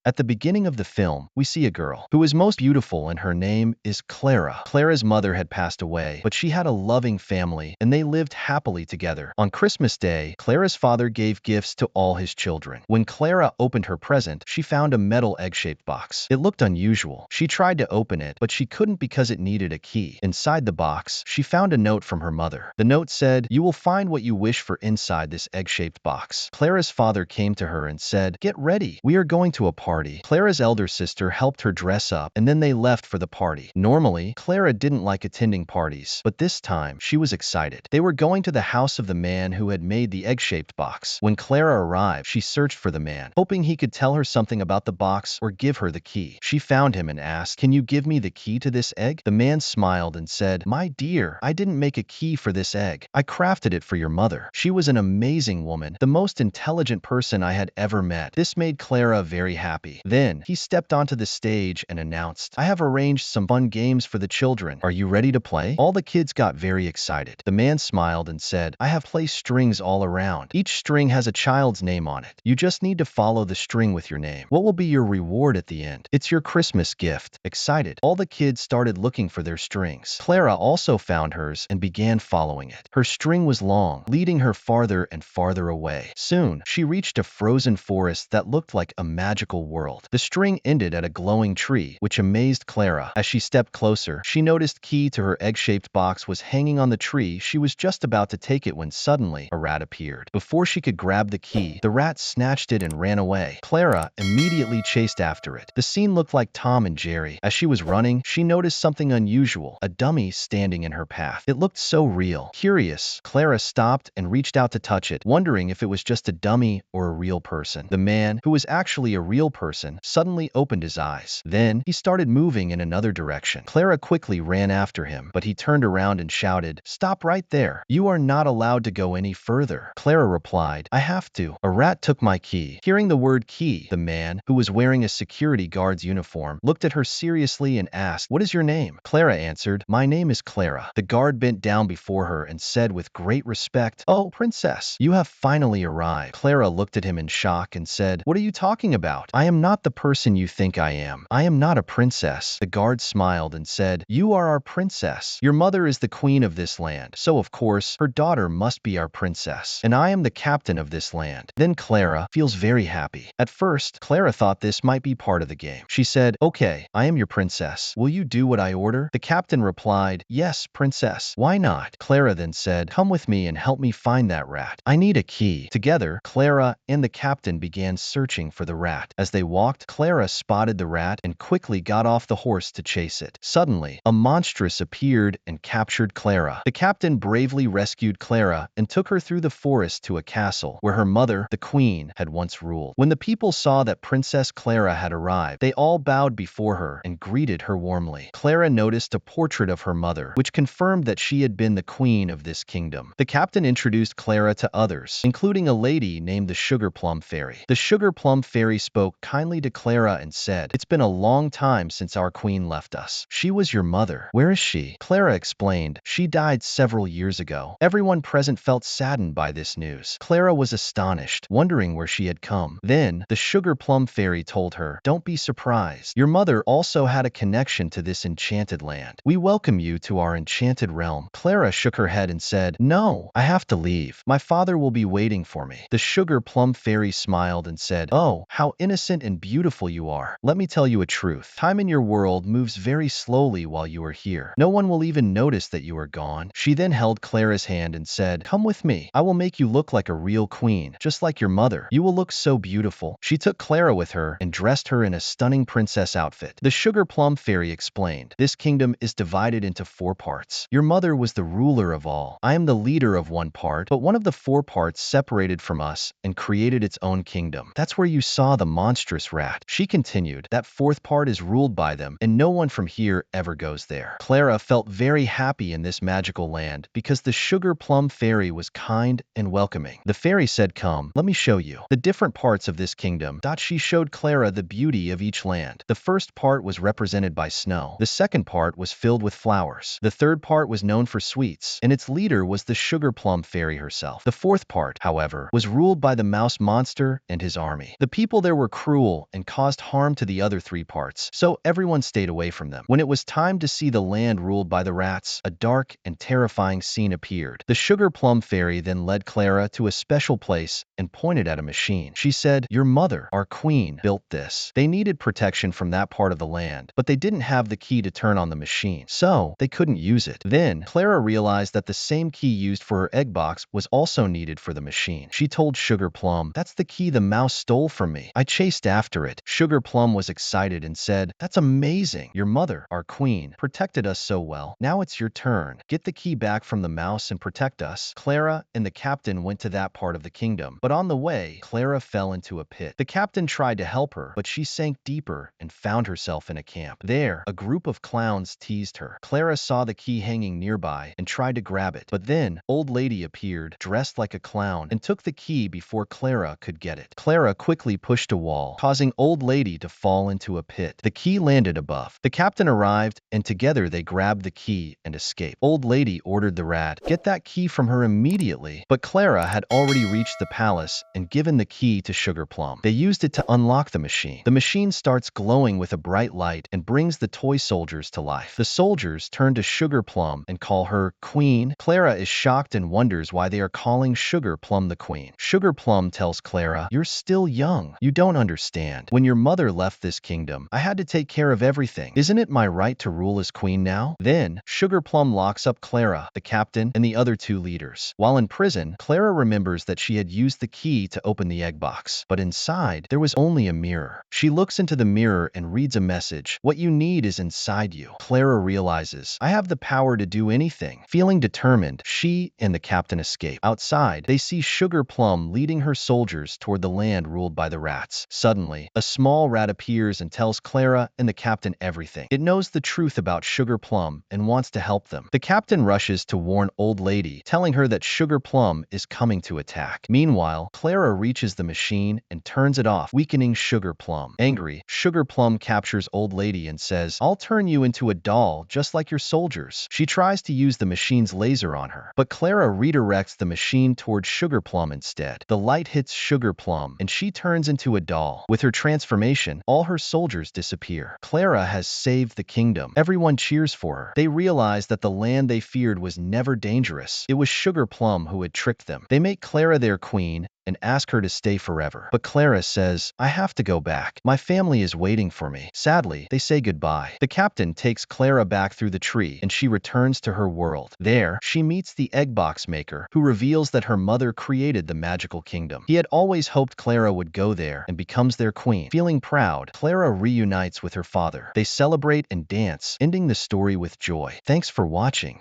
At the beginning of the film, we see a girl who is most beautiful, and her name is Clara. Clara's mother had passed away, but she had a loving family, and they lived happily together. On Christmas Day, Clara's father gave gifts to all his children. When Clara opened her present, she found a metal egg-shaped box. It looked unusual. She tried to open it, but she couldn't because it needed a key. Inside the box, she found a note from her mother. The note said, "You will find what you wish for inside this egg-shaped box." Clara's father came to her and said, "Get ready. We are going to a party." Clara's elder sister helped her dress up, and then they left for the party. Normally, Clara didn't like attending parties, but this time, she was excited. They were going to the house of the man who had made the egg-shaped box. When Clara arrived, she searched for the man, hoping he could tell her something about the box or give her the key. She found him and asked, "Can you give me the key to this egg?" The man smiled and said, "My dear, I didn't make a key for this egg. I crafted it for your mother. She was an amazing woman, the most intelligent person I had ever met." This made Clara very happy. Then, he stepped onto the stage and announced, "I have arranged some fun games for the children. Are you ready to play?" All the kids got very excited. The man smiled and said, "I have placed strings all around. Each string has a child's name on it. You just need to follow the string with your name. What will be your reward at the end? It's your Christmas gift." Excited, all the kids started looking for their strings. Clara also found hers and began following it. Her string was long, leading her farther and farther away. Soon, she reached a frozen forest that looked like a magical world. The string ended at a glowing tree, which amazed Clara. As she stepped closer, she noticed key to her egg-shaped box was hanging on the tree. She was just about to take it when suddenly a rat appeared. Before she could grab the key, the rat snatched it and ran away. Clara immediately chased after it. The scene looked like Tom and Jerry. As she was running, she noticed something unusual, a dummy standing in her path. It looked so real. Curious, Clara stopped and reached out to touch it, wondering if it was just a dummy or a real person. The man, who was actually a real person, suddenly opened his eyes. Then, he started moving in another direction. Clara quickly ran after him, but he turned around and shouted, "Stop right there. You are not allowed to go any further." Clara replied, "I have to. A rat took my key." Hearing the word key, the man, who was wearing a security guard's uniform, looked at her seriously and asked, "What is your name?" Clara answered, "My name is Clara." The guard bent down before her and said with great respect, "Oh, princess, you have finally arrived." Clara looked at him in shock and said, "What are you talking about? I am not the person you think I am. I am not a princess." The guard smiled and said, "You are our princess. Your mother is the queen of this land, so of course, her daughter must be our princess. And I am the captain of this land." Then Clara feels very happy. At first, Clara thought this might be part of the game. She said, "Okay, I am your princess. Will you do what I order?" The captain replied, "Yes, princess. Why not?" Clara then said, "Come with me and help me find that rat. I need a key." Together, Clara and the captain began searching for the rat. As they walked, Clara spotted the rat and quickly got off the horse to chase it. Suddenly, a monstrous appeared and captured Clara. The captain bravely rescued Clara and took her through the forest to a castle where her mother, the queen, had once ruled. When the people saw that Princess Clara had arrived, they all bowed before her and greeted her warmly. Clara noticed a portrait of her mother, which confirmed that she had been the queen of this kingdom. The captain introduced Clara to others, including a lady named the Sugar Plum Fairy. The Sugar Plum Fairy spoke kindly to Clara and said, "It's been a long time since our queen left us. She was your mother. Where is she?" Clara explained, "She died several years ago." Everyone present felt saddened by this news. Clara was astonished, wondering where she had come. Then, the Sugar Plum Fairy told her, "Don't be surprised. Your mother also had a connection to this enchanted land. We welcome you to our enchanted realm." Clara shook her head and said, "No, I have to leave. My father will be waiting for me." The Sugar Plum Fairy smiled and said, "Oh, how innocent and beautiful you are. Let me tell you a truth. Time in your world moves very slowly while you are here. No one will even notice that you are gone." She then held Clara's hand and said, "Come with me. I will make you look like a real queen, just like your mother. You will look so beautiful." She took Clara with her and dressed her in a stunning princess outfit. The Sugar Plum Fairy explained, "This kingdom is divided into 4 parts. Your mother was the ruler of all. I am the leader of one part, but one of the 4 parts separated from us and created its own kingdom. That's where you saw the monstrous rat." She continued, "That 4th part is ruled by them, and no one from here ever goes there." Clara felt very happy in this magical land because the Sugar Plum Fairy was kind and welcoming. The fairy said, "Come, let me show you the different parts of this kingdom." She showed Clara the beauty of each land. The first part was represented by snow. The second part was filled with flowers. The third part was known for sweets, and its leader was the Sugar Plum Fairy herself. The 4th part, however, was ruled by the mouse monster and his army. The people there were cruel cruel and caused harm to the other three parts, so everyone stayed away from them. When it was time to see the land ruled by the rats, a dark and terrifying scene appeared. The sugar plum fairy then led Clara to a special place and pointed at a machine. She said, "Your mother, our queen, built this. They needed protection from that part of the land, but they didn't have the key to turn on the machine, so they couldn't use it." Then, Clara realized that the same key used for her egg box was also needed for the machine. She told Sugar Plum, "That's the key the mouse stole from me. I chased after it." Sugar Plum was excited and said, "That's amazing. Your mother, our queen, protected us so well. Now it's your turn. Get the key back from the mouse and protect us." Clara and the captain went to that part of the kingdom, but on the way, Clara fell into a pit. The captain tried to help her, but she sank deeper and found herself in a camp. There, a group of clowns teased her. Clara saw the key hanging nearby and tried to grab it, but then, Old Lady appeared, dressed like a clown, and took the key before Clara could get it. Clara quickly pushed a wall, causing Old Lady to fall into a pit. The key landed above. The captain arrived, and together they grabbed the key and escaped. Old Lady ordered the rat, "Get that key from her immediately." But Clara had already reached the palace and given the key to Sugar Plum. They used it to unlock the machine. The machine starts glowing with a bright light and brings the toy soldiers to life. The soldiers turn to Sugar Plum and call her Queen. Clara is shocked and wonders why they are calling Sugar Plum the Queen. Sugar Plum tells Clara, "You're still young. You don't understand. When your mother left this kingdom, I had to take care of everything. Isn't it my right to rule as queen now?" Then, Sugar Plum locks up Clara, the captain, and the other two leaders. While in prison, Clara remembers that she had used the key to open the egg box, but inside, there was only a mirror. She looks into the mirror and reads a message. "What you need is inside you." Clara realizes, "I have the power to do anything." Feeling determined, she and the captain escape. Outside, they see Sugar Plum leading her soldiers toward the land ruled by the rats. Suddenly, a small rat appears and tells Clara and the captain everything. It knows the truth about Sugar Plum and wants to help them. The captain rushes to warn Old Lady, telling her that Sugar Plum is coming to attack. Meanwhile, Clara reaches the machine and turns it off, weakening Sugar Plum. Angry, Sugar Plum captures Old Lady and says, "I'll turn you into a doll just like your soldiers." She tries to use the machine's laser on her, but Clara redirects the machine towards Sugar Plum instead. The light hits Sugar Plum, and she turns into a doll. With her transformation, all her soldiers disappear. Clara has saved the kingdom. Everyone cheers for her. They realize that the land they feared was never dangerous. It was Sugar Plum who had tricked them. They make Clara their queen and ask her to stay forever. But Clara says, "I have to go back. My family is waiting for me." Sadly, they say goodbye. The captain takes Clara back through the tree, and she returns to her world. There, she meets the egg box maker, who reveals that her mother created the magical kingdom. He had always hoped Clara would go there and becomes their queen. Feeling proud, Clara reunites with her father. They celebrate and dance, ending the story with joy. Thanks for watching.